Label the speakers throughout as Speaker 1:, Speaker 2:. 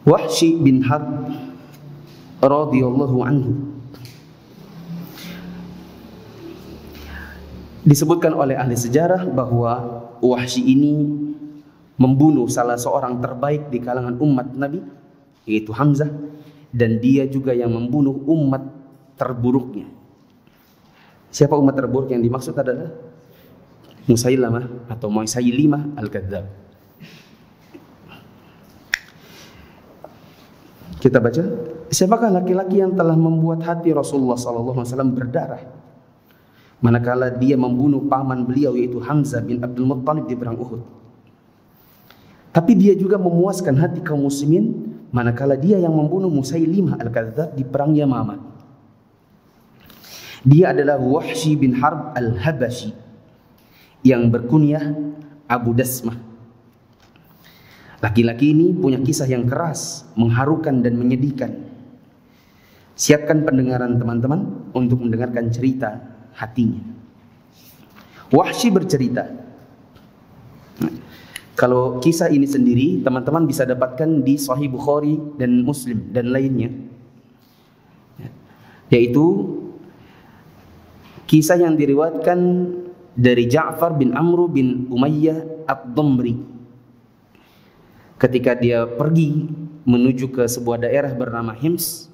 Speaker 1: Wahsy bin Harb radhiyallahu anhu disebutkan oleh ahli sejarah bahwa Wahsy ini membunuh salah seorang terbaik di kalangan umat Nabi, yaitu Hamzah, dan dia juga yang membunuh umat terburuknya. Siapa umat terburuk yang dimaksud adalah Musailamah atau Musailimah al-Kadzdzab. Kita baca, siapakah laki-laki yang telah membuat hati Rasulullah SAW berdarah manakala dia membunuh paman beliau yaitu Hamzah bin Abdul Muttalib di perang Uhud. Tapi dia juga memuaskan hati kaum muslimin manakala dia yang membunuh Musailimah al-Kadzdzab di perang Yamamah. Dia adalah Wahsy bin Harb al-Habashi yang berkunyah Abu Dasmah. Laki-laki ini punya kisah yang keras, mengharukan dan menyedihkan. Siapkan pendengaran teman-teman untuk mendengarkan cerita hatinya. Wahsy bercerita. Kalau kisah ini sendiri teman-teman bisa dapatkan di Sahih Bukhari dan Muslim dan lainnya, yaitu kisah yang diriwayatkan dari Ja'far bin Amr bin Umayyah ad-Damri ketika dia pergi menuju ke sebuah daerah bernama Hims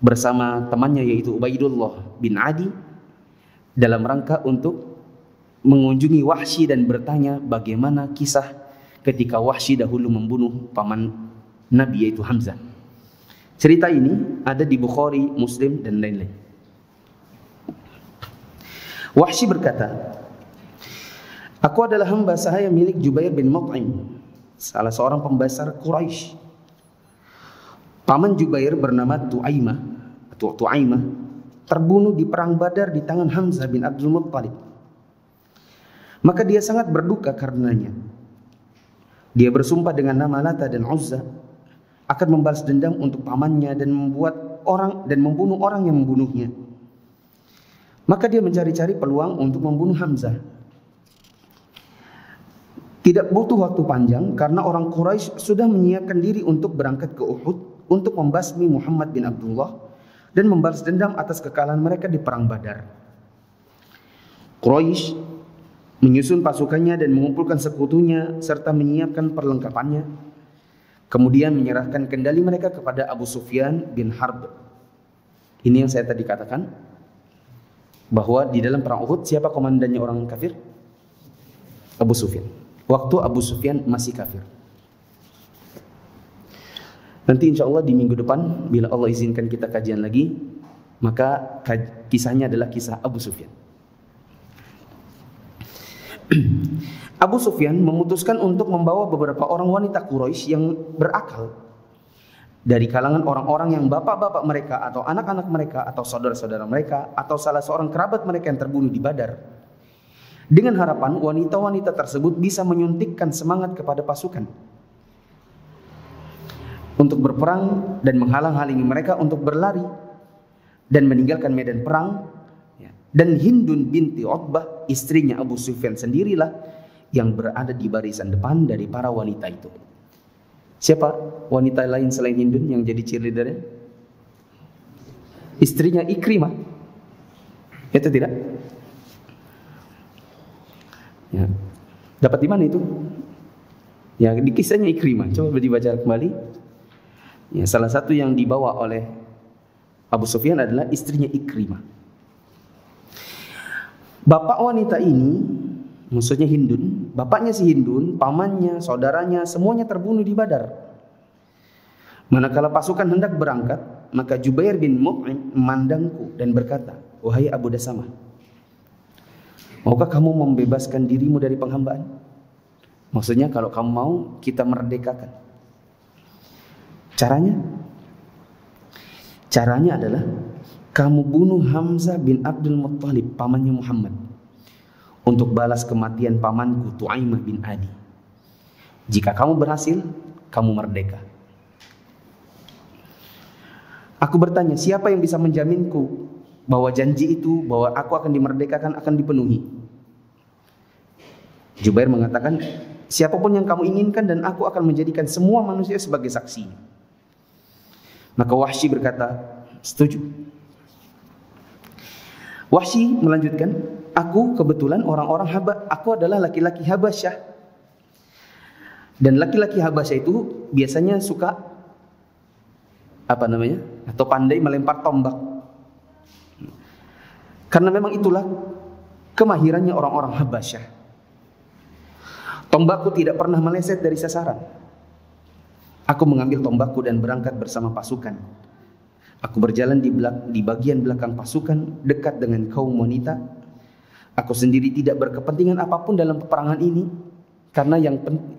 Speaker 1: bersama temannya yaitu Ubaidullah bin Adi dalam rangka untuk mengunjungi Wahsy dan bertanya bagaimana kisah ketika Wahsy dahulu membunuh paman Nabi yaitu Hamzah. Cerita ini ada di Bukhari, Muslim dan lain-lain. Wahsy berkata, aku adalah hamba sahaya milik Jubair bin Mut'im, salah seorang pembesar Quraisy. Paman Jubair bernama Tu'aimah atau Tu'aimah terbunuh di perang Badar di tangan Hamzah bin Abdul Muttalib. Maka dia sangat berduka karenanya. Dia bersumpah dengan nama Lata dan Uzza akan membalas dendam untuk pamannya dan membunuh orang yang membunuhnya. Maka dia mencari-cari peluang untuk membunuh Hamzah. Tidak butuh waktu panjang karena orang Quraisy sudah menyiapkan diri untuk berangkat ke Uhud untuk membasmi Muhammad bin Abdullah dan membalas dendam atas kekalahan mereka di perang Badar. Quraisy menyusun pasukannya dan mengumpulkan sekutunya serta menyiapkan perlengkapannya. Kemudian menyerahkan kendali mereka kepada Abu Sufyan bin Harb. Ini yang saya tadi katakan, bahwa di dalam perang Uhud siapa komandannya orang kafir? Abu Sufyan. Waktu Abu Sufyan masih kafir. Nanti insya Allah di minggu depan bila Allah izinkan kita kajian lagi, maka kisahnya adalah kisah Abu Sufyan. Abu Sufyan memutuskan untuk membawa beberapa orang wanita Quraisy yang berakal dari kalangan orang-orang yang bapak-bapak mereka atau anak-anak mereka atau saudara-saudara mereka atau salah seorang kerabat mereka yang terbunuh di Badar, dengan harapan wanita-wanita tersebut bisa menyuntikkan semangat kepada pasukan untuk berperang dan menghalang-halangi mereka untuk berlari dan meninggalkan medan perang. Dan Hindun binti Utbah, istrinya Abu Sufyan sendirilah yang berada di barisan depan dari para wanita itu. Siapa wanita lain selain Hindun yang jadi cheerleader? Istrinya Ikrimah. Itu tidak? Ya. Dapat di mana itu? Ya, di kisahnya Ikrimah. Coba dibaca kembali. Ya, salah satu yang dibawa oleh Abu Sufyan adalah istrinya Ikrimah. Bapak wanita ini, maksudnya Hindun, bapaknya si Hindun, pamannya, saudaranya, semuanya terbunuh di Badar. Manakala pasukan hendak berangkat, maka Jubair bin Mut'im memandangku dan berkata, wahai Abu Dasamah, maukah kamu membebaskan dirimu dari penghambaan? Maksudnya kalau kamu mau, kita merdekakan. Caranya adalah kamu bunuh Hamzah bin Abdul Muttalib, pamannya Muhammad, untuk balas kematian pamanku Tu'aimah bin Adi. Jika kamu berhasil, kamu merdeka. Aku bertanya, siapa yang bisa menjaminku bahwa janji itu, bahwa aku akan dimerdekakan, akan dipenuhi? Jubair mengatakan, siapapun yang kamu inginkan dan aku akan menjadikan semua manusia sebagai saksi. Maka Wahsy berkata, setuju. Wahsy melanjutkan, aku kebetulan aku adalah laki-laki Habasyah. Dan laki-laki Habasyah itu biasanya suka atau pandai melempar tombak. Karena memang itulah kemahirannya orang-orang Habasyah. Tombakku tidak pernah meleset dari sasaran. Aku mengambil tombakku dan berangkat bersama pasukan. Aku berjalan di bagian belakang pasukan dekat dengan kaum wanita. Aku sendiri tidak berkepentingan apapun dalam peperangan ini, karena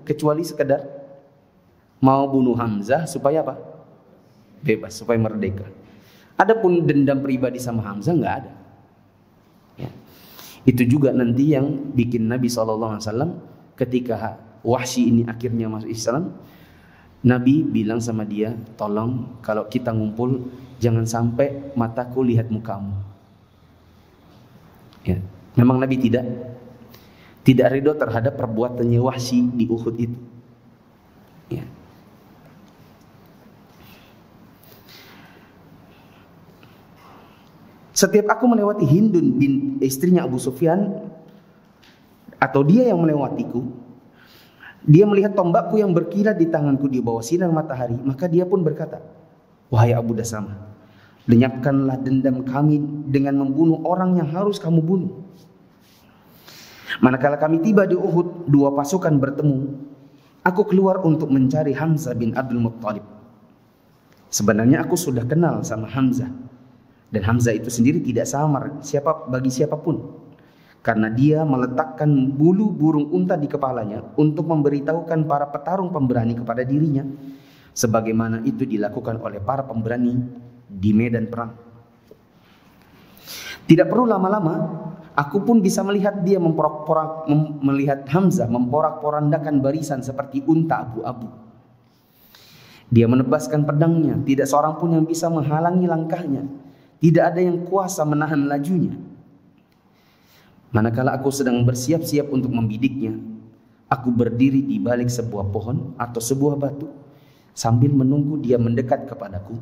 Speaker 1: kecuali sekedar mau bunuh Hamzah supaya apa? Bebas, supaya merdeka. Adapun dendam pribadi sama Hamzah nggak ada. Ya. Itu juga nanti yang bikin Nabi SAW ketika Wahsy ini akhirnya masuk Islam, Nabi bilang sama dia, tolong kalau kita ngumpul jangan sampai mataku lihat mukamu. Ya, memang Nabi tidak ridho terhadap perbuatannya Wahsy di Uhud itu. Ya. Setiap aku melewati Hindun istrinya Abu Sufyan, atau dia yang melewatiku, dia melihat tombakku yang berkilat di tanganku di bawah sinar matahari, maka dia pun berkata, wahai Abu Dasama, lenyapkanlah dendam kami dengan membunuh orang yang harus kamu bunuh. Manakala kami tiba di Uhud, dua pasukan bertemu. Aku keluar untuk mencari Hamzah bin Abdul Muttalib. Sebenarnya aku sudah kenal sama Hamzah, dan Hamzah itu sendiri tidak samar bagi siapapun, karena dia meletakkan bulu burung unta di kepalanya untuk memberitahukan para petarung pemberani kepada dirinya, sebagaimana itu dilakukan oleh para pemberani di medan perang. Tidak perlu lama-lama, aku pun bisa melihat dia melihat Hamzah memporak-porandakan barisan seperti unta abu-abu. Dia menebaskan pedangnya, tidak seorang pun yang bisa menghalangi langkahnya, tidak ada yang kuasa menahan lajunya. Manakala aku sedang bersiap-siap untuk membidiknya, aku berdiri di balik sebuah pohon atau sebuah batu sambil menunggu dia mendekat kepadaku.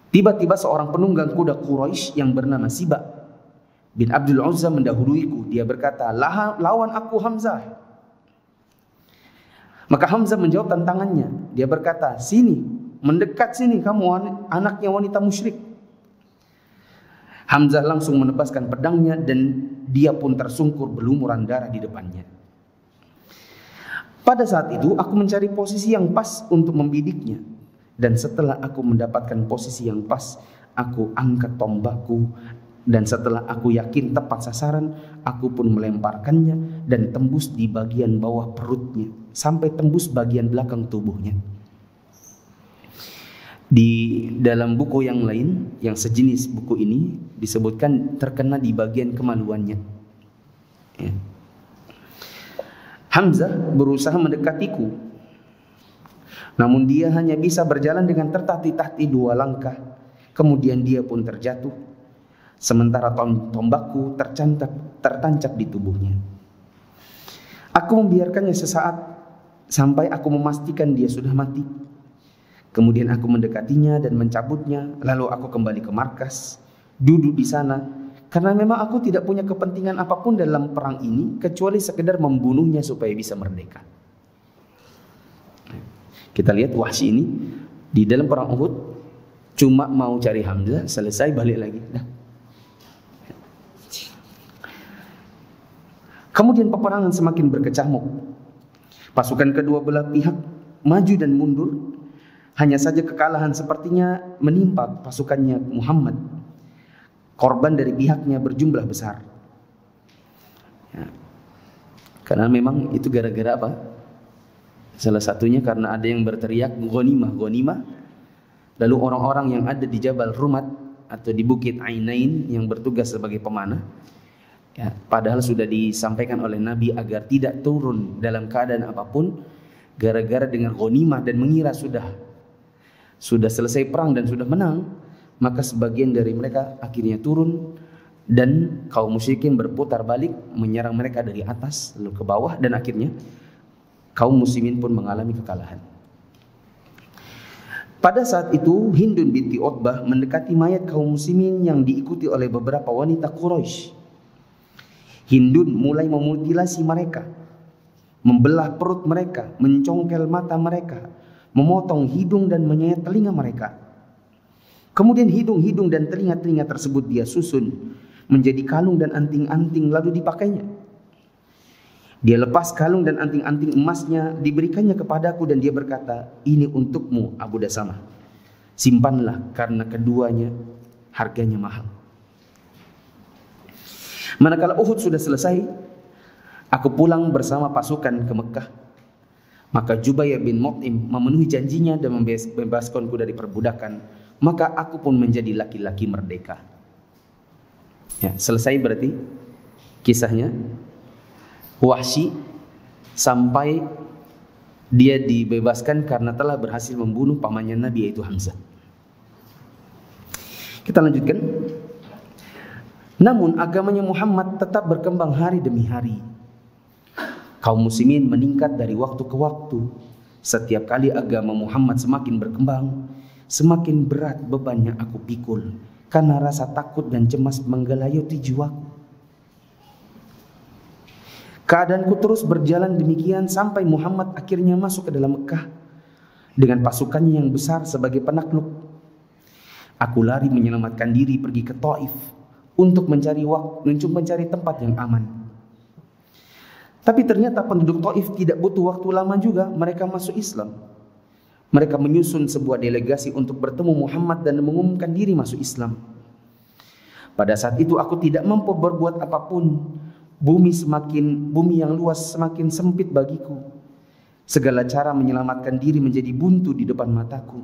Speaker 1: Tiba-tiba seorang penunggang kuda Quraisy yang bernama Siba bin Abdul Uzza mendahuluiku. Dia berkata, lawan aku Hamzah. Maka Hamzah menjawab tantangannya. Dia berkata, sini, mendekat sini kamu anaknya wanita musyrik. Hamzah langsung menebaskan pedangnya dan dia pun tersungkur berlumuran darah di depannya. Pada saat itu aku mencari posisi yang pas untuk membidiknya, dan setelah aku mendapatkan posisi yang pas, aku angkat tombakku, dan setelah aku yakin tepat sasaran, aku pun melemparkannya dan tembus di bagian bawah perutnya sampai tembus bagian belakang tubuhnya. Di dalam buku yang lain yang sejenis buku ini disebutkan terkena di bagian kemaluannya. Ya. Hamzah berusaha mendekatiku, namun dia hanya bisa berjalan dengan tertatih-tatih 2 langkah. Kemudian dia pun terjatuh, sementara tombakku tertancap di tubuhnya. Aku membiarkannya sesaat sampai aku memastikan dia sudah mati. Kemudian aku mendekatinya dan mencabutnya, lalu aku kembali ke markas, duduk di sana, karena memang aku tidak punya kepentingan apapun dalam perang ini kecuali sekedar membunuhnya supaya bisa merdeka. Kita lihat Wahsy ini di dalam perang Uhud cuma mau cari Hamzah, selesai balik lagi. Kemudian peperangan semakin berkecamuk. Pasukan kedua belah pihak maju dan mundur. Hanya saja kekalahan sepertinya menimpa pasukannya Muhammad. Korban dari pihaknya berjumlah besar. Ya. Karena memang itu gara-gara apa? Salah satunya karena ada yang berteriak ghanimah, ghanimah. Lalu orang-orang yang ada di Jabal Rumat atau di Bukit Ainain yang bertugas sebagai pemanah, ya, padahal sudah disampaikan oleh Nabi agar tidak turun dalam keadaan apapun, gara-gara dengan ghanimah dan mengira sudah selesai perang dan sudah menang, maka sebagian dari mereka akhirnya turun dan kaum musyrikin berputar balik menyerang mereka dari atas lalu ke bawah, dan akhirnya kaum muslimin pun mengalami kekalahan. Pada saat itu Hindun binti Utbah mendekati mayat kaum muslimin yang diikuti oleh beberapa wanita Quraisy. Hindun mulai memutilasi mereka, membelah perut mereka, mencongkel mata mereka, memotong hidung dan menyayat telinga mereka. Kemudian hidung-hidung dan telinga-telinga tersebut dia susun menjadi kalung dan anting-anting lalu dipakainya. Dia lepas kalung dan anting-anting emasnya, diberikannya kepadaku dan dia berkata, "Ini untukmu Abu Dasamah. Simpanlah karena keduanya harganya mahal." Manakala Uhud sudah selesai, aku pulang bersama pasukan ke Mekah. Maka Jubair bin Mut'im memenuhi janjinya dan membebaskanku dari perbudakan. Maka aku pun menjadi laki-laki merdeka. Ya, selesai berarti kisahnya. Wahsy sampai dia dibebaskan karena telah berhasil membunuh pamannya Nabi, yaitu Hamzah. Kita lanjutkan. Namun agamanya Muhammad tetap berkembang hari demi hari. Kaum muslimin meningkat dari waktu ke waktu. Setiap kali agama Muhammad semakin berkembang, semakin berat beban yang aku pikul karena rasa takut dan cemas menggelayuti jiwaku. Keadaanku terus berjalan demikian sampai Muhammad akhirnya masuk ke dalam Mekah dengan pasukannya yang besar sebagai penakluk. Aku lari menyelamatkan diri pergi ke Taif untuk mencari tempat yang aman. Tapi ternyata penduduk Taif tidak butuh waktu lama juga, mereka masuk Islam. Mereka menyusun sebuah delegasi untuk bertemu Muhammad dan mengumumkan diri masuk Islam. Pada saat itu aku tidak mampu berbuat apapun. Bumi yang luas semakin sempit bagiku. Segala cara menyelamatkan diri menjadi buntu di depan mataku.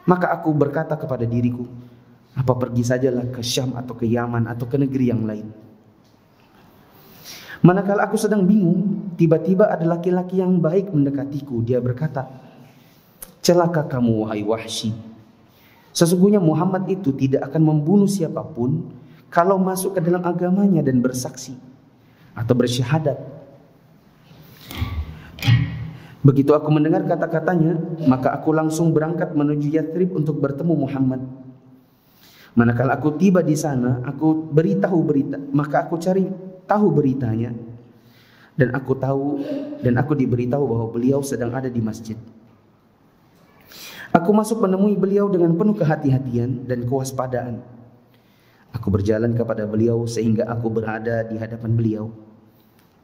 Speaker 1: Maka aku berkata kepada diriku, apa pergi sajalah ke Syam atau ke Yaman atau ke negeri yang lain. Manakala aku sedang bingung, tiba-tiba ada laki-laki yang baik mendekatiku. Dia berkata, "Celaka kamu wahai Wahsy. Sesungguhnya Muhammad itu tidak akan membunuh siapapun kalau masuk ke dalam agamanya dan bersaksi atau bersyahadat." Begitu aku mendengar kata-katanya, maka aku langsung berangkat menuju Yathrib untuk bertemu Muhammad. Manakala aku tiba di sana, aku maka aku cari tahu beritanya, dan aku diberitahu bahwa beliau sedang ada di masjid. Aku masuk menemui beliau dengan penuh kehati-hatian dan kewaspadaan. Aku berjalan kepada beliau sehingga aku berada di hadapan beliau,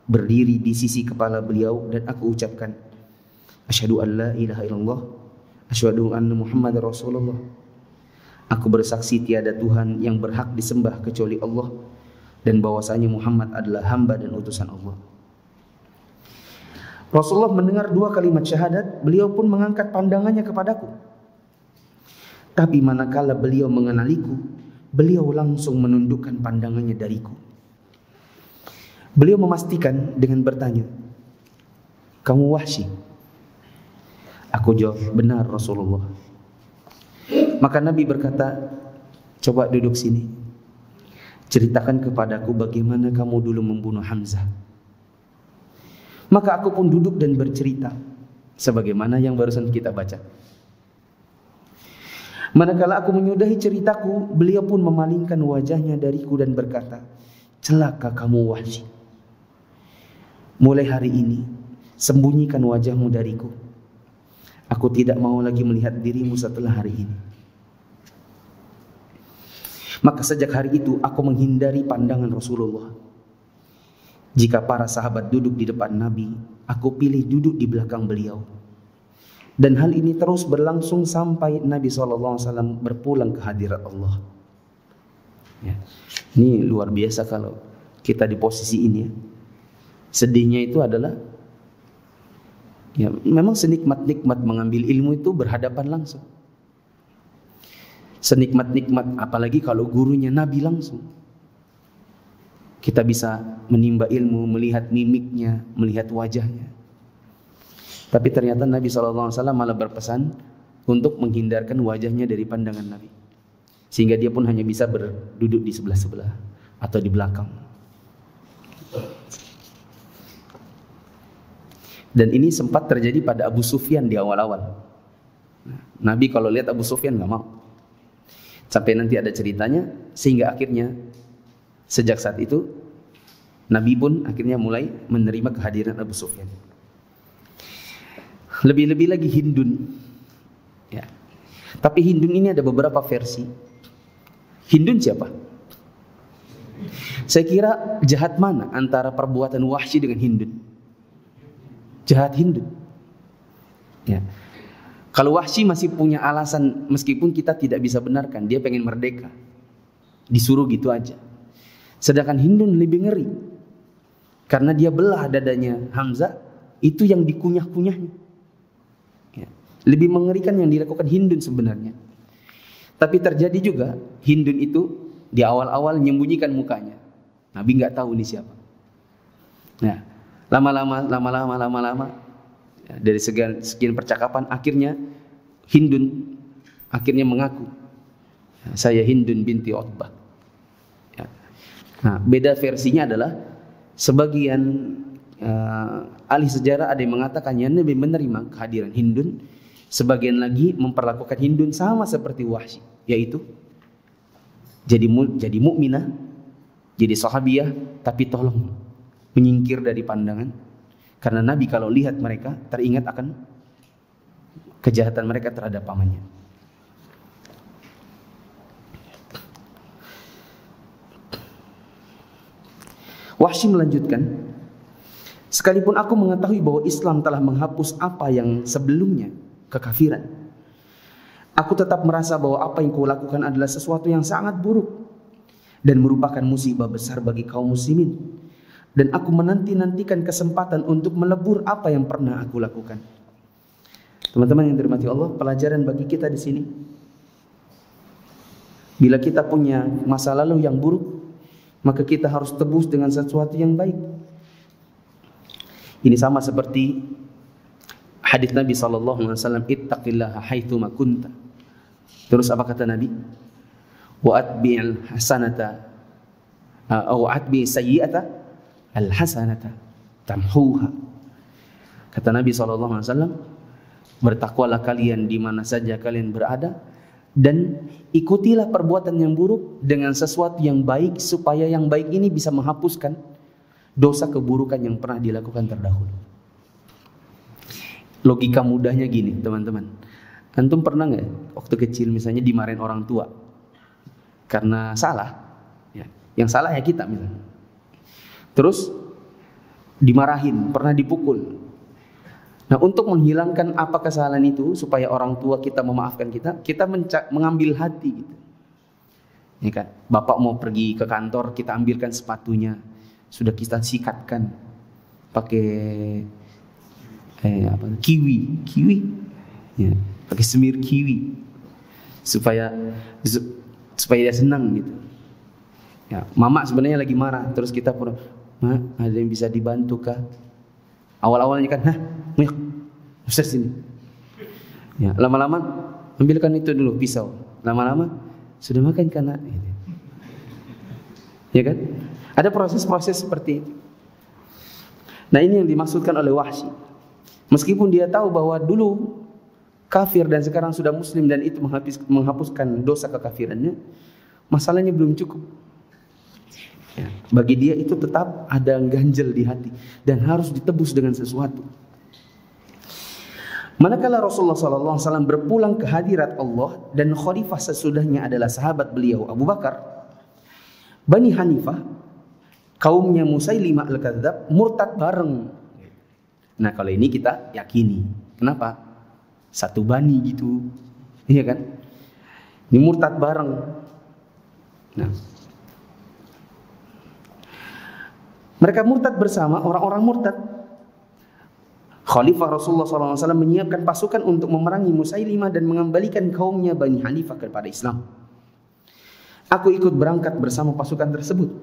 Speaker 1: berdiri di sisi kepala beliau, dan aku ucapkan, "Asyhadu an la ilaha illallah, asyhadu anna Muhammadar Rasulullah." Aku bersaksi tiada Tuhan yang berhak disembah kecuali Allah, dan bahwasanya Muhammad adalah hamba dan utusan Allah. Rasulullah mendengar dua kalimat syahadat, beliau pun mengangkat pandangannya kepadaku. Tapi manakala beliau mengenaliku, beliau langsung menundukkan pandangannya dariku. Beliau memastikan dengan bertanya, "Kamu Wahsy?" Aku jawab, "Benar Rasulullah." Maka Nabi berkata, "Coba duduk sini. Ceritakan kepadaku bagaimana kamu dulu membunuh Hamzah." Maka aku pun duduk dan bercerita sebagaimana yang barusan kita baca. Manakala aku menyudahi ceritaku, beliau pun memalingkan wajahnya dariku dan berkata, "Celaka kamu Wahsy. Mulai hari ini sembunyikan wajahmu dariku. Aku tidak mau lagi melihat dirimu setelah hari ini." Maka sejak hari itu aku menghindari pandangan Rasulullah. Jika para sahabat duduk di depan Nabi, aku pilih duduk di belakang beliau. Dan hal ini terus berlangsung sampai Nabi SAW berpulang ke hadirat Allah. Ya. Ini luar biasa kalau kita di posisi ini. Ya. Sedihnya itu adalah, ya memang senikmat-nikmat mengambil ilmu itu berhadapan langsung. Senikmat-nikmat apalagi kalau gurunya Nabi langsung. Kita bisa menimba ilmu, melihat mimiknya, melihat wajahnya. Tapi ternyata Nabi SAW malah berpesan untuk menghindarkan wajahnya dari pandangan Nabi. Sehingga dia pun hanya bisa berduduk di sebelah-sebelah atau di belakang. Dan ini sempat terjadi pada Abu Sufyan di awal-awal. Nabi kalau lihat Abu Sufyan nggak mau. Sampai nanti ada ceritanya, sehingga akhirnya sejak saat itu Nabi pun akhirnya mulai menerima kehadiran Abu Sufyan. Lebih-lebih lagi Hindun. Ya. Tapi Hindun ini ada beberapa versi. Hindun siapa? Saya kira jahat mana antara perbuatan Wahsy dengan Hindun? Jahat Hindun. Ya. Kalau Wahsy masih punya alasan, meskipun kita tidak bisa benarkan, dia pengen merdeka, disuruh gitu aja. Sedangkan Hindun lebih ngeri, karena dia belah dadanya Hamzah, itu yang dikunyah-kunyahnya. Ya. Lebih mengerikan yang dilakukan Hindun sebenarnya. Tapi terjadi juga Hindun itu di awal-awal menyembunyikan mukanya. Nabi nggak tahu ini siapa. Nah, lama-lama ya, dari sekian percakapan akhirnya Hindun akhirnya mengaku, saya Hindun binti Utbah. Ya. Nah, beda versinya adalah sebagian ahli sejarah ada yang mengatakan yang lebih menerima kehadiran Hindun, sebagian lagi memperlakukan Hindun sama seperti Wahsy, yaitu jadi mukminah, jadi sahabiah, tapi tolong menyingkir dari pandangan, karena Nabi kalau lihat mereka teringat akan kejahatan mereka terhadap pamannya. Wahsy melanjutkan, sekalipun aku mengetahui bahwa Islam telah menghapus apa yang sebelumnya, kekafiran, aku tetap merasa bahwa apa yang kulakukan adalah sesuatu yang sangat buruk dan merupakan musibah besar bagi kaum muslimin. Dan aku menanti-nantikan kesempatan untuk melebur apa yang pernah aku lakukan. Teman-teman yang dirahmati Allah, pelajaran bagi kita di sini, bila kita punya masa lalu yang buruk, maka kita harus tebus dengan sesuatu yang baik. Ini sama seperti hadis Nabi SAW, ittaqillaha haitsuma kunta. Terus apa kata Nabi? Wa atbi'il hasanata atau atbi sayyi'ata al-hasanata tamhuha. Kata Nabi SAW, bertakwalah kalian di mana saja kalian berada, dan ikutilah perbuatan yang buruk dengan sesuatu yang baik, supaya yang baik ini bisa menghapuskan dosa keburukan yang pernah dilakukan terdahulu. Logika mudahnya gini, teman-teman. Antum pernah nggak waktu kecil misalnya dimarahin orang tua karena salah, ya, yang salah ya kita misalnya. Terus dimarahin, pernah dipukul. Nah, untuk menghilangkan apa kesalahan itu supaya orang tua kita memaafkan kita mengambil hati gitu. Ya kan? Bapak mau pergi ke kantor, kita ambilkan sepatunya, sudah kita sikatkan pakai kiwi, ya, pakai semir kiwi supaya dia senang gitu. Ya, mama sebenarnya lagi marah, terus kita pun, "Ma, ada yang bisa dibantu kah?" Awal-awalnya kan, "Muyuk, Ustaz sini." Ya, lama-lama ambilkan itu dulu pisau. Lama-lama sudah makan kan, nak? Gitu. Ya kan? Ada proses-proses seperti itu. Nah, ini yang dimaksudkan oleh Wahsy. Meskipun dia tahu bahwa dulu kafir dan sekarang sudah muslim dan itu menghapuskan dosa kekafirannya, masalahnya belum cukup. Ya, bagi dia itu tetap ada ganjel di hati dan harus ditebus dengan sesuatu. Manakala Rasulullah SAW berpulang ke hadirat Allah dan khalifah sesudahnya adalah sahabat beliau Abu Bakar, Bani Hanifah, kaumnya Musailimah al-Kadzdzab, murtad bareng. Nah, kalau ini kita yakini. Kenapa? Satu bani gitu, iya kan? Ini murtad bareng. Nah, mereka murtad bersama, orang-orang murtad. Khalifah Rasulullah SAW menyiapkan pasukan untuk memerangi Musailimah dan mengembalikan kaumnya Bani Hanifah kepada Islam. Aku ikut berangkat bersama pasukan tersebut.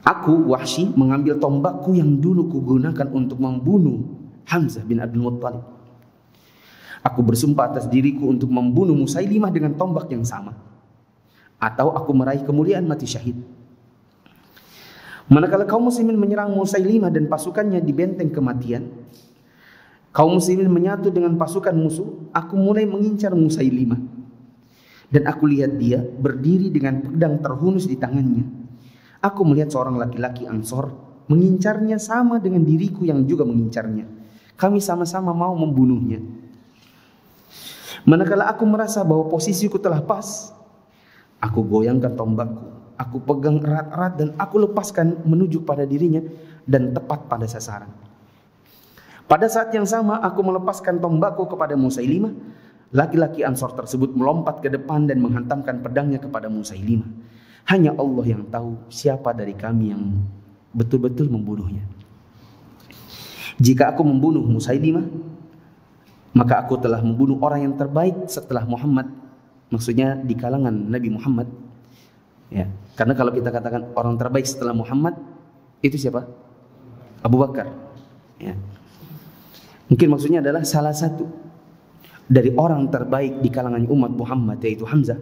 Speaker 1: Aku, Wahsy, mengambil tombakku yang dulu kugunakan untuk membunuh Hamzah bin Abdul Muttalib. Aku bersumpah atas diriku untuk membunuh Musailimah dengan tombak yang sama, atau aku meraih kemuliaan mati syahid. Manakala kaum muslimin menyerang Musailimah dan pasukannya di benteng kematian, kaum muslimin menyatu dengan pasukan musuh. Aku mulai mengincar Musailimah, dan aku lihat dia berdiri dengan pedang terhunus di tangannya. Aku melihat seorang laki-laki Ansor mengincarnya sama dengan diriku yang juga mengincarnya. Kami sama-sama mau membunuhnya. Manakala aku merasa bahwa posisiku telah pas, aku goyangkan tombakku. Aku pegang erat-erat dan aku lepaskan menuju pada dirinya dan tepat pada sasaran. Pada saat yang sama aku melepaskan tombakku kepada Musailimah. Laki-laki Ansor tersebut melompat ke depan dan menghantamkan pedangnya kepada Musailimah. Hanya Allah yang tahu siapa dari kami yang betul-betul membunuhnya. Jika aku membunuh Musailimah, maka aku telah membunuh orang yang terbaik setelah Muhammad. Maksudnya di kalangan Nabi Muhammad. Ya, karena kalau kita katakan orang terbaik setelah Muhammad, itu siapa? Abu Bakar. Ya. Mungkin maksudnya adalah salah satu dari orang terbaik di kalangan umat Muhammad, yaitu Hamzah.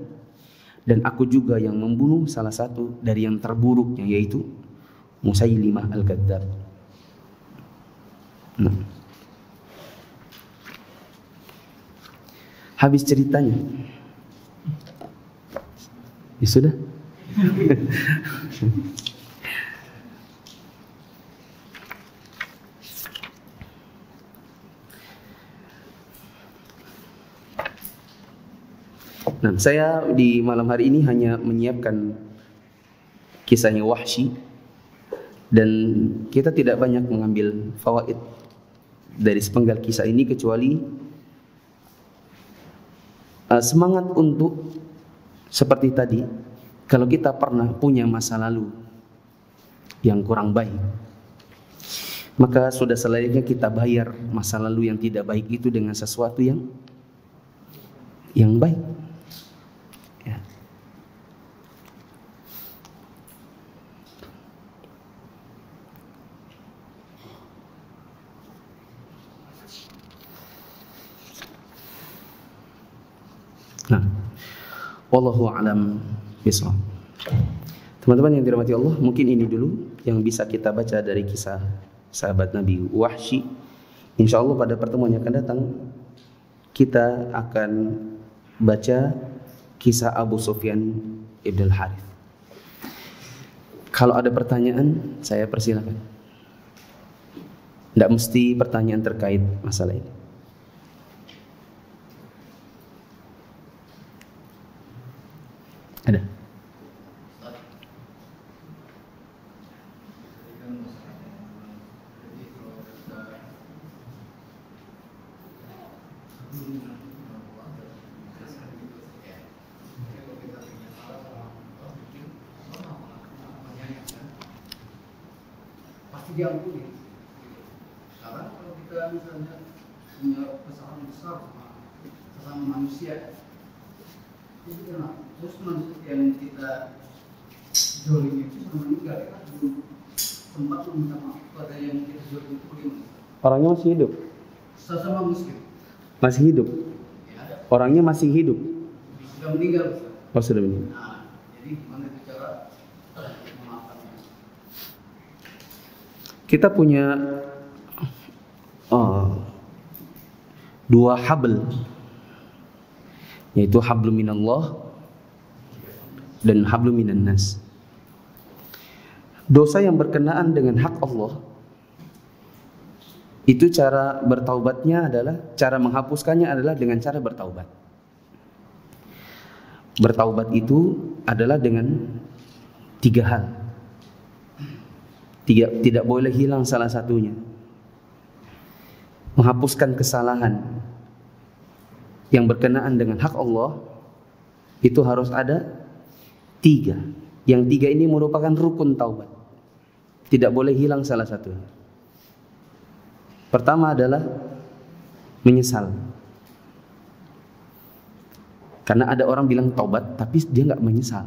Speaker 1: Dan aku juga yang membunuh salah satu dari yang terburuknya, yaitu Musailimah Al-Kadzdzab. Nah, habis ceritanya. Ya sudah. Nah, saya di malam hari ini hanya menyiapkan kisahnya Wahsy, dan kita tidak banyak mengambil fawaid dari sepenggal kisah ini kecuali semangat untuk seperti tadi. Kalau kita pernah punya masa lalu yang kurang baik, maka sudah selayaknya kita bayar masa lalu yang tidak baik itu dengan sesuatu yang baik. Ya. Nah, wallahu a'lam bishawab. Teman-teman yang dirahmati Allah, mungkin ini dulu yang bisa kita baca dari kisah sahabat Nabi Wahsy. Insya Allah pada pertemuan yang akan datang kita akan baca kisah Abu Sufyan ibn al-Harith. Kalau ada pertanyaan, saya persilakan. Tidak mesti pertanyaan terkait masalah ini. Ada?
Speaker 2: Pasti diampuni. Sekarang kalau kita misalnya punya kesalahan besar sama sesama manusia, itu kenapa? Terus manusia yang kita zolim itu sama meninggal, kan belum sempat meminta maaf pada yang kita zolim itu bagaimana?
Speaker 1: Orangnya masih hidup.
Speaker 2: Sesama muslim.
Speaker 1: Masih hidup.
Speaker 2: Ya,
Speaker 1: Orangnya masih hidup.
Speaker 2: sudah meninggal.
Speaker 1: Oh, sudah meninggal.
Speaker 2: Nah, jadi gimana itu cara memaafkannya?
Speaker 1: Kita punya dua habl, yaitu hablum minallah dan hablum minan nas. Dosa yang berkenaan dengan hak Allah, itu cara bertaubatnya adalah, cara menghapuskannya adalah dengan cara bertaubat. Bertaubat itu adalah dengan tiga hal. Tidak boleh hilang salah satunya. Menghapuskan kesalahan yang berkenaan dengan hak Allah itu harus ada tiga. Yang tiga ini merupakan rukun taubat. Tidak boleh hilang salah satunya. Pertama adalah menyesal. Karena ada orang bilang taubat tapi dia nggak menyesal.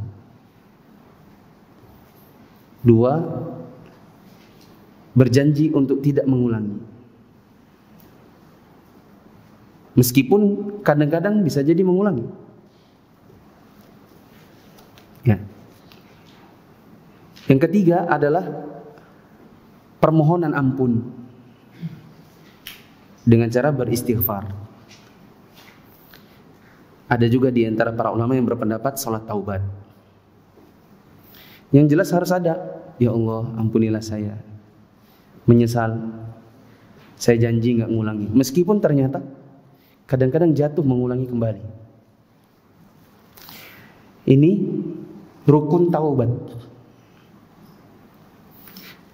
Speaker 1: Dua, berjanji untuk tidak mengulangi. Meskipun kadang-kadang bisa jadi mengulangi. Ya. Yang ketiga adalah permohonan ampun dengan cara beristighfar. Ada juga di antara para ulama yang berpendapat salat taubat. Yang jelas harus ada, ya Allah ampunilah saya, menyesal, saya janji nggak ngulangi. Meskipun ternyata kadang-kadang jatuh mengulangi kembali. Ini rukun taubat.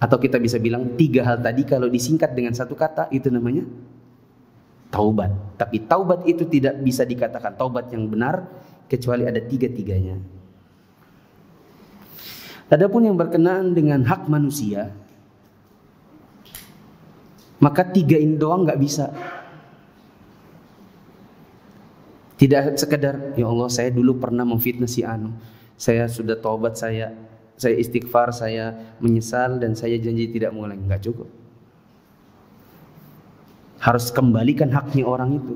Speaker 1: Atau kita bisa bilang 3 hal tadi kalau disingkat dengan satu kata itu namanya taubat. Tapi taubat itu tidak bisa dikatakan taubat yang benar kecuali ada 3-tiganya. Adapun yang berkenaan dengan hak manusia, maka 3 ini doang nggak bisa. Tidak sekedar ya Allah saya dulu pernah memfitnah si anu, saya sudah taubat, saya istighfar, saya menyesal dan saya janji tidak mengulangi. Nggak cukup. Harus kembalikan haknya orang itu.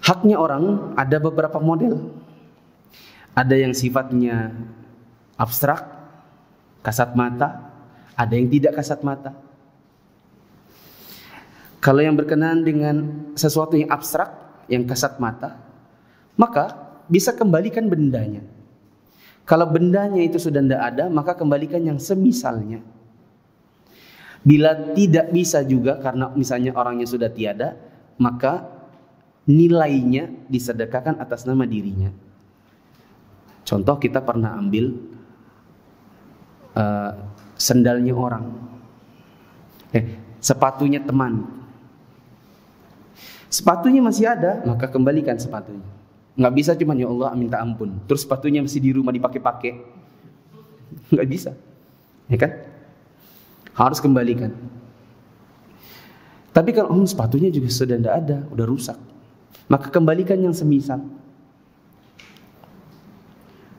Speaker 1: Haknya orang ada beberapa model. Ada yang sifatnya abstrak, kasat mata, ada yang tidak kasat mata. Kalau yang berkenaan dengan sesuatu yang abstrak, yang kasat mata, maka bisa kembalikan bendanya. Kalau bendanya itu sudah tidak ada, maka kembalikan yang semisalnya. Bila tidak bisa juga karena misalnya orangnya sudah tiada, maka nilainya disedekahkan atas nama dirinya. Contoh kita pernah ambil sendalnya orang, sepatunya teman. Sepatunya masih ada, maka kembalikan sepatunya. Nggak bisa cuma ya Allah minta ampun, terus sepatunya masih di rumah dipakai-pakai. Nggak bisa, ya kan? Harus kembalikan. Tapi kalau sepatunya juga sudah tidak ada, udah rusak, maka kembalikan yang semisal.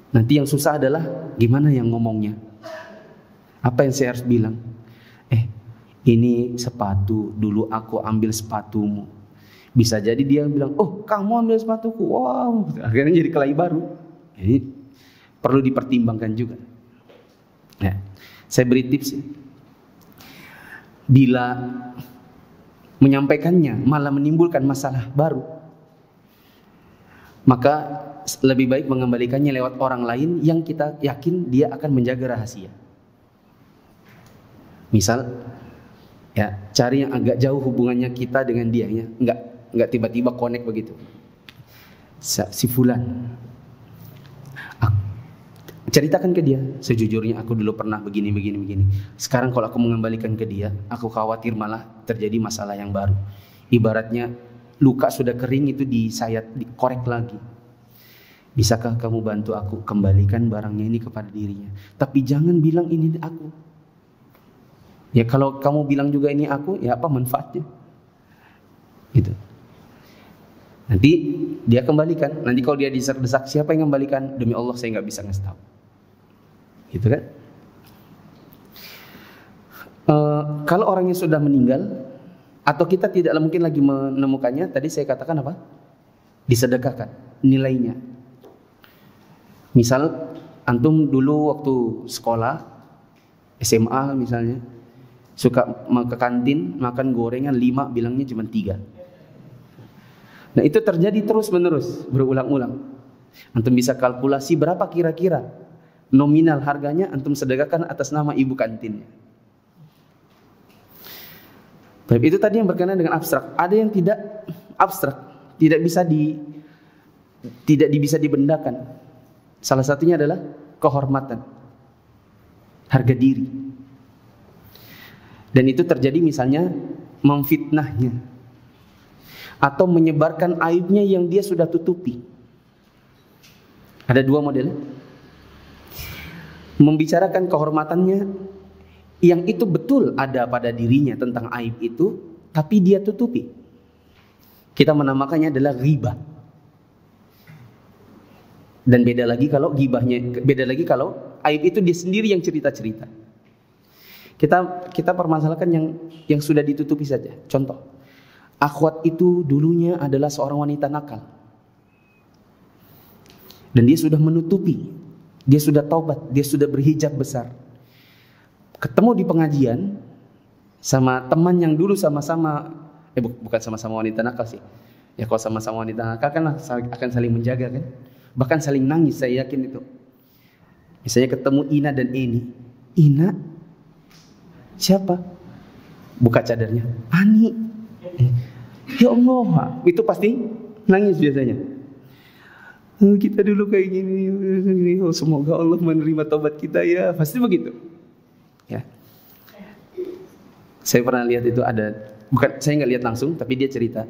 Speaker 1: Nanti yang susah adalah gimana yang ngomongnya. Apa yang saya harus bilang? Ini sepatu, dulu aku ambil sepatumu. Bisa jadi dia bilang, oh kamu ambil sepatuku, wow, akhirnya jadi kelahi baru. Ini perlu dipertimbangkan juga. Ya, saya beri tips ya. Bila menyampaikannya malah menimbulkan masalah baru, maka lebih baik mengembalikannya lewat orang lain yang kita yakin dia akan menjaga rahasia. Misal, ya cari yang agak jauh hubungannya kita dengan dia, ya, enggak tiba-tiba connect begitu. Si fulan, ceritakan ke dia, sejujurnya aku dulu pernah begini. Sekarang kalau aku mengembalikan ke dia, aku khawatir malah terjadi masalah yang baru. Ibaratnya luka sudah kering itu disayat, dikorek lagi. Bisakah kamu bantu aku kembalikan barangnya ini kepada dirinya? Tapi jangan bilang ini aku. Ya kalau kamu bilang juga ini aku, ya apa manfaatnya? Gitu. Nanti dia kembalikan. Nanti kalau dia didesak-desak, siapa yang kembalikan? Demi Allah saya nggak bisa ngasih tahu. Gitu kan? Kalau orangnya sudah meninggal atau kita tidak mungkin lagi menemukannya, tadi saya katakan apa? Disedekahkan nilainya. Misal antum dulu waktu sekolah SMA misalnya suka ke kantin makan gorengan 5, bilangnya cuma 3. Nah itu terjadi terus menerus berulang-ulang. Antum bisa kalkulasi berapa kira-kira nominal harganya antum sedekahkan atas nama ibu kantinnya. Baik, itu tadi yang berkenaan dengan abstrak. Ada yang tidak abstrak, tidak bisa dibendakan. Salah satunya adalah kehormatan, harga diri. Dan itu terjadi misalnya memfitnahnya atau menyebarkan aibnya yang dia sudah tutupi. Ada 2 model. Membicarakan kehormatannya yang itu betul ada pada dirinya tentang aib itu, tapi dia tutupi. Kita menamakannya adalah ghibah. Dan beda lagi kalau aib itu dia sendiri yang cerita-cerita. Kita permasalahkan yang sudah ditutupi saja. Contoh, akhwat itu dulunya adalah seorang wanita nakal. Dan dia sudah menutupi Dia sudah taubat, dia sudah berhijab besar. Ketemu di pengajian sama teman yang dulu sama-sama, bukan sama-sama wanita nakal sih. Ya kalau sama-sama wanita nakal kan akan saling menjaga kan. Bahkan saling nangis, saya yakin itu. Misalnya ketemu Ina dan Eni. Ina? Siapa? Buka cadarnya. Ani. Ya Allah, itu pasti nangis biasanya. Kita dulu kayak gini. Oh, semoga Allah menerima taubat kita ya. Pasti begitu. Ya. Saya pernah lihat itu ada, bukan saya nggak lihat langsung, tapi dia cerita.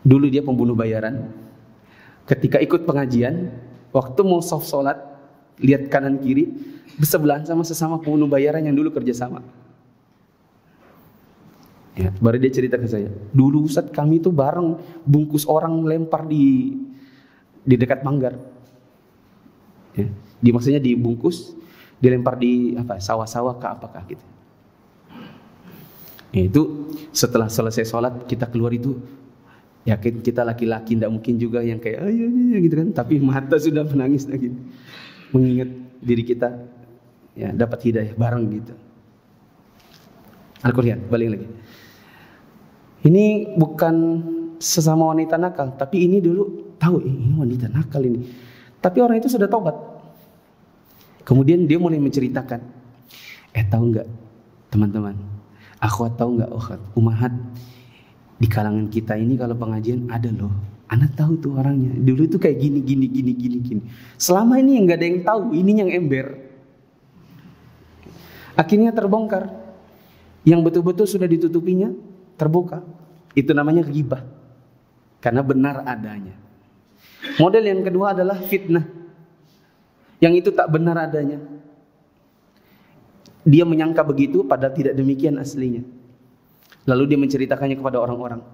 Speaker 1: Dulu dia pembunuh bayaran. Ketika ikut pengajian, waktu mau soft sholat, lihat kanan kiri, bersebelahan sama sesama pembunuh bayaran yang dulu kerja sama. Ya, baru dia cerita ke saya. Dulu Ustadz kami itu bareng bungkus orang lempar di dekat Manggar. Ya, maksudnya dibungkus, dilempar di sawah-sawah ke apakah gitu. Ya, itu setelah selesai sholat kita keluar itu. Yakin kita laki-laki tidak mungkin juga yang kayak gitu kan, tapi mata sudah menangis lagi mengingat diri kita ya dapat hidayah bareng gitu. Al-Qur'an balik lagi. Ini bukan sesama wanita nakal, tapi ini dulu tahu ini wanita nakal ini. Tapi orang itu sudah taubat. Kemudian dia mulai menceritakan, tahu nggak teman-teman? Akhwat tahu nggak? Umahat di kalangan kita ini kalau pengajian ada loh. Anak tahu tuh orangnya. Dulu itu kayak gini. Selama ini nggak ada yang tahu. Ini yang ember. Akhirnya terbongkar. Yang betul-betul sudah ditutupinya terbuka. Itu namanya ghibah. Karena benar adanya. Model yang kedua adalah fitnah. Yang itu tak benar adanya. Dia menyangka begitu padahal tidak demikian aslinya. Lalu dia menceritakannya kepada orang-orang.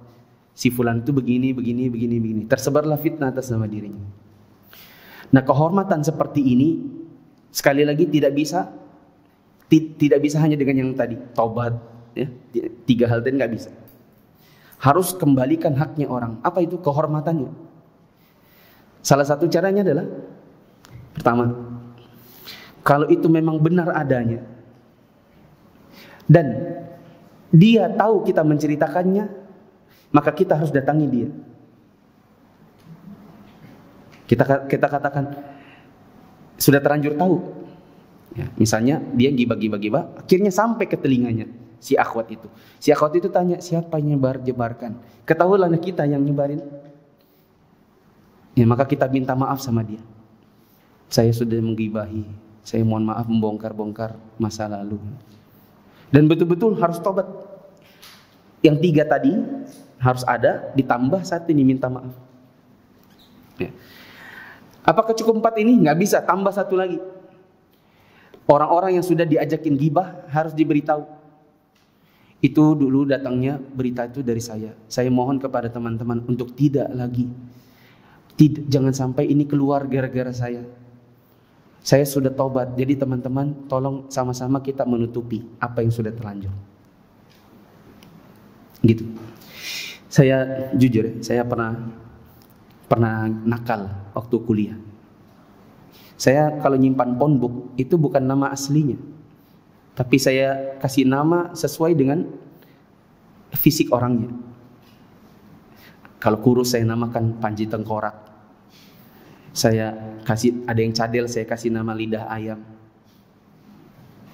Speaker 1: Si fulan itu begini. Tersebarlah fitnah atas nama dirinya. Nah, kehormatan seperti ini sekali lagi tidak bisa hanya dengan yang tadi, taubat, ya. 3 hal tadi nggak bisa. Harus kembalikan haknya orang. Apa itu kehormatannya? Salah satu caranya adalah pertama, kalau itu memang benar adanya dan dia tahu kita menceritakannya, maka kita harus datangi dia. Kita katakan sudah terlanjur tahu. Ya, misalnya dia gibah, akhirnya sampai ke telinganya si akhwat itu. Si akhwat itu tanya, siapa yang nyebarkan? Ketahuilah kita yang nyebarin. Ya, maka kita minta maaf sama dia. Saya sudah menggibahi. Saya mohon maaf membongkar-bongkar masa lalu. Dan betul-betul harus tobat. Yang 3 tadi harus ada, ditambah 1 ini minta maaf. Ya. Apakah cukup 4 ini? Nggak bisa, tambah 1 lagi. Orang-orang yang sudah diajakin gibah harus diberitahu. Itu dulu datangnya berita itu dari saya. Saya mohon kepada teman-teman untuk tidak lagi. Jangan sampai ini keluar gara-gara saya. Saya sudah taubat. Jadi teman-teman tolong sama-sama kita menutupi apa yang sudah terlanjur. Gitu. Saya jujur, saya pernah nakal waktu kuliah. Saya kalau nyimpan phonebook itu bukan nama aslinya. Tapi saya kasih nama sesuai dengan fisik orangnya. Kalau kurus saya namakan Panji Tengkorak. Saya kasih, ada yang cadel, saya kasih nama lidah ayam.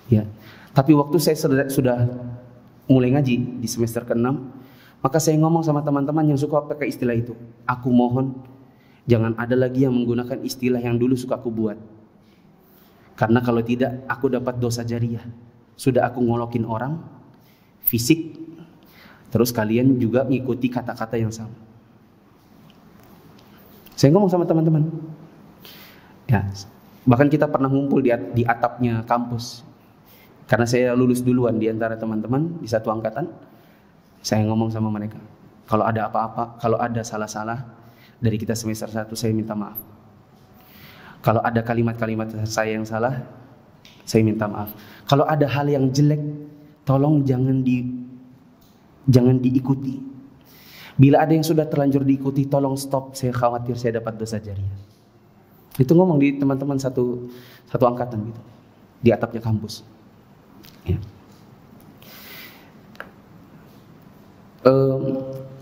Speaker 1: Ya. Tapi waktu saya sudah mulai ngaji di semester ke-6, maka saya ngomong sama teman-teman yang suka pakai istilah itu. Aku mohon jangan ada lagi yang menggunakan istilah yang dulu suka aku buat. Karena kalau tidak, aku dapat dosa jariah. Sudah aku ngolokin orang, fisik, terus kalian juga ngikuti kata-kata yang sama. Saya ngomong sama teman-teman. Ya, bahkan kita pernah ngumpul di atapnya kampus. Karena saya lulus duluan di antara teman-teman di satu angkatan. Saya ngomong sama mereka. Kalau ada apa-apa, kalau ada salah-salah dari kita semester 1, saya minta maaf. Kalau ada kalimat-kalimat saya yang salah, saya minta maaf. Kalau ada hal yang jelek, tolong jangan diikuti. Bila ada yang sudah terlanjur diikuti, tolong stop. Saya khawatir saya dapat dosa jariah. Itu ngomong di teman-teman satu angkatan gitu, di atapnya kampus. Ya.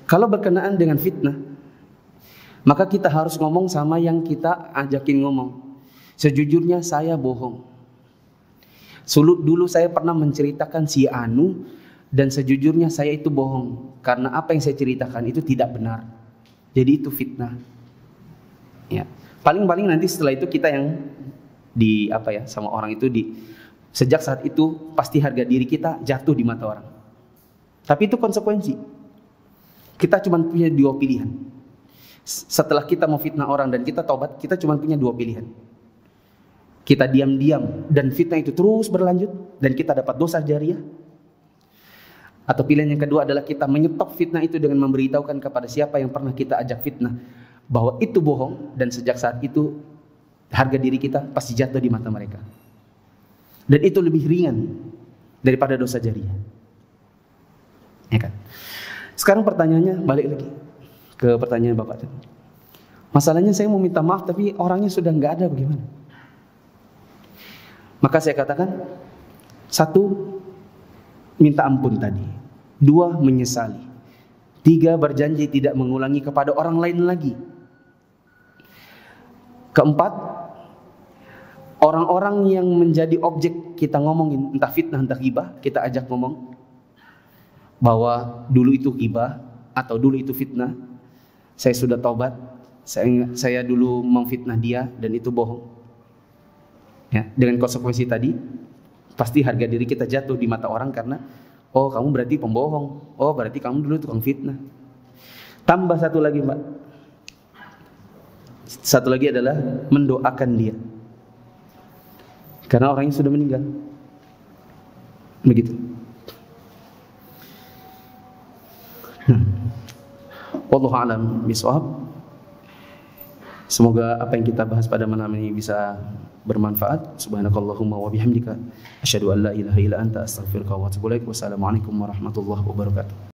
Speaker 1: Kalau berkenaan dengan fitnah, maka kita harus ngomong sama yang kita ajakin ngomong. Sejujurnya saya bohong. Dulu saya pernah menceritakan si Anu, dan sejujurnya saya itu bohong karena apa yang saya ceritakan itu tidak benar. Jadi itu fitnah. Ya. Paling-paling nanti setelah itu kita yang sama orang itu sejak saat itu pasti harga diri kita jatuh di mata orang. Tapi itu konsekuensi. Kita cuma punya dua pilihan. Setelah kita mau fitnah orang dan kita taubat, kita cuma punya dua pilihan. Kita diam-diam dan fitnah itu terus berlanjut dan kita dapat dosa jariah. Atau pilihan yang kedua adalah kita menyetop fitnah itu dengan memberitahukan kepada siapa yang pernah kita ajak fitnah bahwa itu bohong, dan sejak saat itu harga diri kita pasti jatuh di mata mereka. Dan itu lebih ringan daripada dosa jariah. Ya kan? Sekarang pertanyaannya balik lagi ke pertanyaan Bapak tadi. Masalahnya saya mau minta maaf tapi orangnya sudah nggak ada, bagaimana? Maka saya katakan, 1, minta ampun tadi. 2, menyesali. 3, berjanji tidak mengulangi kepada orang lain lagi. 4, orang-orang yang menjadi objek kita ngomongin, entah fitnah entah ghibah, kita ajak ngomong bahwa dulu itu ghibah atau dulu itu fitnah, saya sudah taubat, saya dulu memfitnah dia dan itu bohong. Ya, dengan konsekuensi tadi pasti harga diri kita jatuh di mata orang karena oh kamu berarti pembohong, oh berarti kamu dulu tukang fitnah. Tambah satu lagi Mbak, satu lagi adalah mendoakan dia karena orangnya sudah meninggal. Begitu. Wallahu a'lam bishawab. Semoga apa yang kita bahas pada malam ini bisa bermanfaat. Subhanakallahumma wa bihamdika asyhadu an la ilaha illa anta astaghfiruka wa atubu ilaik. Wassalamualaikum warahmatullahi wabarakatuh.